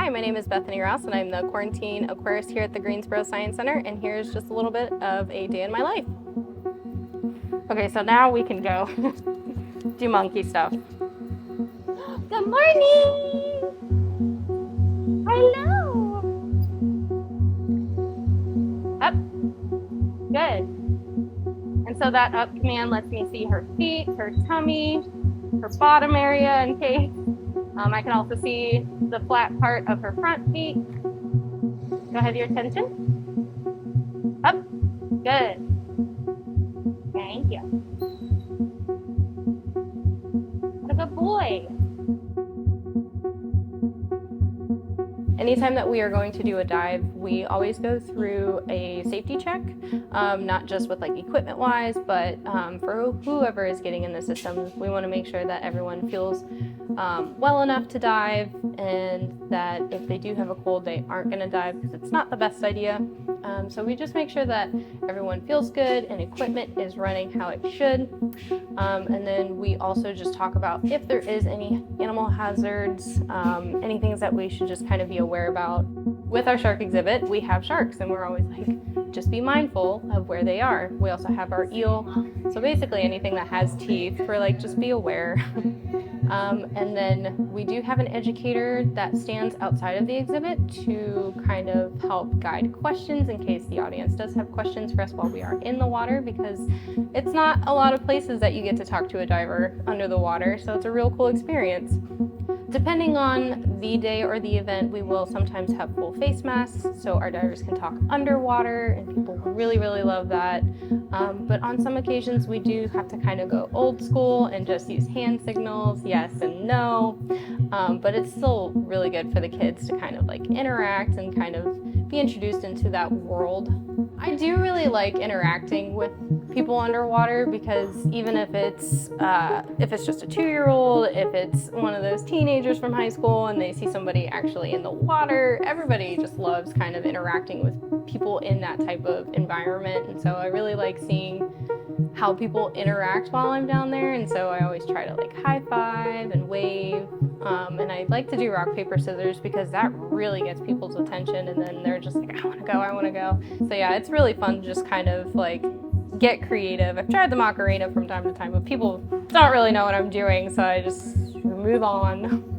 Hi, my name is Bethany Rouse, and I'm the quarantine aquarist here at the Greensboro Science Center, and here's just a little bit of a day in my life. Okay, so now we can go do monkey stuff. Good morning! Hello! Up. Good. And so that up command lets me see her feet, her tummy, her bottom area in case. I can also see the flat part of her front feet. Go ahead, your attention. Up. Good. Thank you. What a good boy. Anytime that we are going to do a dive, we always go through a safety check, not just with like equipment wise, but for whoever is getting in the system, we want to make sure that everyone feels well enough to dive, and that if they do have a cold, they aren't going to dive because it's not the best idea. So we just make sure that everyone feels good and equipment is running how it should. And then we also just talk about if there is any animal hazards, any things that we should just kind of be aware about. With our shark exhibit, we have sharks, and we're always like, just be mindful of where they are. We also have our eel. So basically anything that has teeth, we're like, just be aware. And then we do have an educator that stands outside of the exhibit to kind of help guide questions in case the audience does have questions for us while we are in the water, because it's not a lot of places that you get to talk to a diver under the water, so it's a real cool experience. Depending on the day or the event, we will sometimes have full face masks so our divers can talk underwater, and people really, really love that. But on some occasions, we do have to kind of go old school and just use hand signals, yes and no. But it's still really good for the kids to kind of like interact and kind of be introduced into that world. I do really like interacting with people underwater, because even if it's just a 2-year-old, if it's one of those teenagers from high school and they see somebody actually in the water, everybody just loves kind of interacting with people in that type of environment. And so I really like seeing how people interact while I'm down there, and so I always try to like high five and wave, and I like to do rock, paper, scissors because that really gets people's attention, and then they're just like, I want to go. So yeah, it's really fun to just kind of like get creative. I've tried the Macarena from time to time, but people don't really know what I'm doing, so I just move on.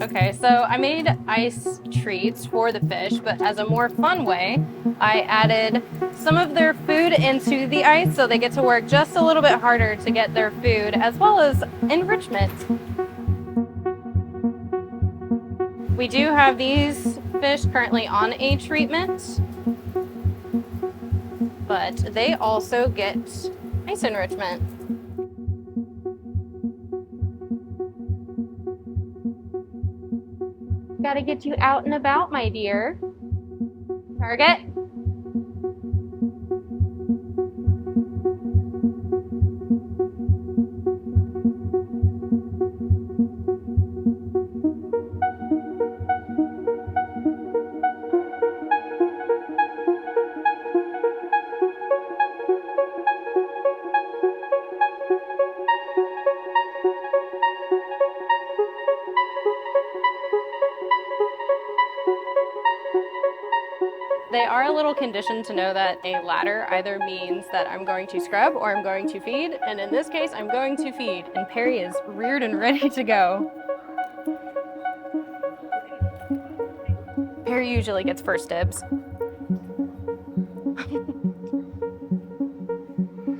Okay, so I made ice treats for the fish, but as a more fun way, I added some of their food into the ice so they get to work just a little bit harder to get their food, as well as enrichment. We do have these fish currently on a treatment, but they also get ice enrichment. Gotta get you out and about, my dear. Target. They are a little conditioned to know that a ladder either means that I'm going to scrub or I'm going to feed, and in this case, I'm going to feed, and Perry is reared and ready to go. Perry usually gets first dibs.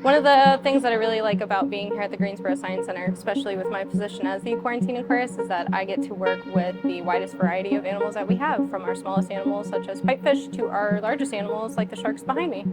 One of the things that I really like about being here at the Greensboro Science Center, especially with my position as the quarantine aquarist, is that I get to work with the widest variety of animals that we have, from our smallest animals such as pipefish to our largest animals like the sharks behind me.